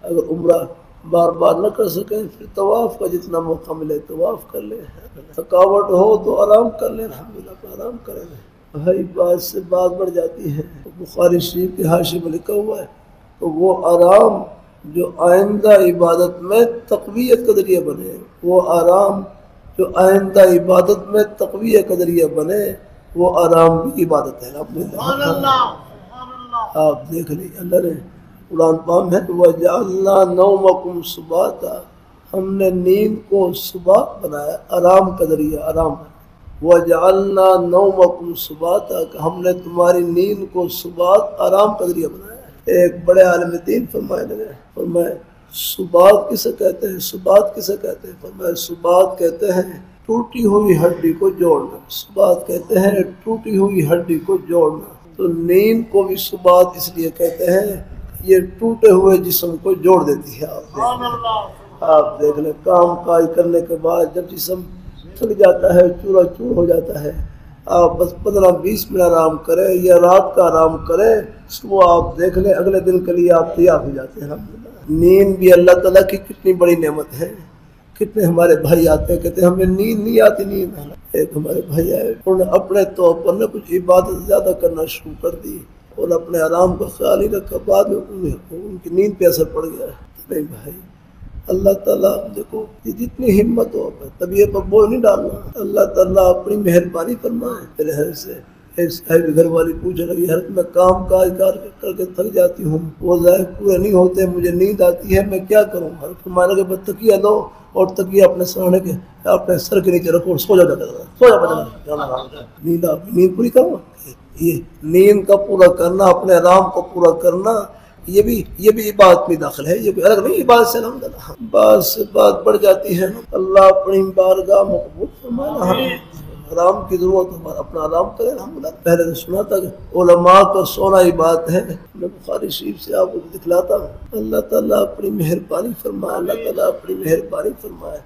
اگر عمرہ بار بار نہ کر سکیں پھر طواف کا جتنا موقع ملے طواف کر لیں، تھکاوٹ ہو تو آرام کر لیں، الحمدللہ آرام کریں۔ بھائی بات سے بات بڑھ جاتی ہے، بخاری شریف کے حاشیے میں لکھا ہوا ہے تو وہ آرام جو آئندہ عبادت میں تقویت کا ذریعہ بنے، وہ آرام جو آئندہ عبادت میں تقویت کا ذریعہ بنے، وہ آرام بھی عبادت ہے۔ آپ دیکھ لیں اللہ نے قرآن پاک ہے وَجَعَلْنَا نَوْمَكُمْ سُبَاتًا، ہم نے نیند کو سبات بنایا، آرام کا ذریعہ، آرام ہے۔ وَجَعَلْنَا نَوْمَكُمْ سُبَاتًا، کہ ہم نے تمہاری نیند کو سبات، آرام کا ذریعہ بنایا۔ ایک بڑے عالم دین فرمائے لگے، فرمائے سبات کسے کہتے ہیں؟ سبات کسے کہتے ہیں؟ فرمائے سبات کہتے ہیں ٹوٹی ہوئی ہڈی کو جوڑنا، سبات کہتے ہیں ٹوٹی ہوئی ہڈی کو جوڑنا۔ تو نیند کو بھی سبات اس لیے کہتے ہیں یہ ٹوٹے ہوئے جسم کو جوڑ دیتی ہے۔ آپ دیکھ لیں کام کاج کرنے کے بعد جب جسم تھک جاتا ہے، چورا چور ہو جاتا ہے، آپ بس 15-20 منٹ آرام کریں یا رات کا آرام کریں، صبح آپ دیکھ لیں اگلے دن کے لیے آپ تیار ہو جاتے ہیں۔ نیند بھی اللہ تعالیٰ کی کتنی بڑی نعمت ہے۔ کتنے ہمارے بھائی آتے ہیں کہتے ہیں ہمیں نیند نہیں آتی، نیند آنا۔ ایک ہمارے بھائی آئے، انہوں نے اپنے طور پر نہ کچھ عبادت زیادہ کرنا شروع کر دی اور اپنے آرام کا خیال ہی رکھا، بعد میں ان کی نیند پہ اثر پڑ گیا۔ نہیں بھائی، اللہ تعالیٰ دیکھو یہ جتنی ہمت ہو طبیعت پر بوجھ نہیں ڈالنا، اللہ تعالیٰ اپنی مہربانی فرمائے۔ میرے گھر سے ایک صاحب گھر والی پوچھنے لگی حضرت میں کام کاج کر کے تھک جاتی ہوں، وہ ذائقے پورے نہیں ہوتے، مجھے نیند آتی ہے، میں کیا کروں؟ حضرت فرمانے لگے بس تکیہ دو اور تکیہ اپنے سرانے کے اپنے سر کے نیچے رکھو اور سو جاؤ، نیند پوری کرو۔ یہ نیند کا پورا کرنا، اپنے آرام کو پورا کرنا، یہ بھی عبادت میں داخل ہے، یہ کوئی الگ نہیں عبادت سے نام دینا۔ بات سے بات بڑھ جاتی ہے، اللہ اپنی بارگاہ مقبول فرمانا۔ آرام کی ضرورت ہے، اپنا آرام کریں الحمدللہ۔ پہلے نے سنا تھا کہ علماء کا سونا عبادت ہے، میں بخاری شریف سے آپ کو دکھلاتا ہوں۔ اللہ تعالیٰ اپنی مہربانی فرمائے، اللہ تعالیٰ اپنی مہربانی فرمائے۔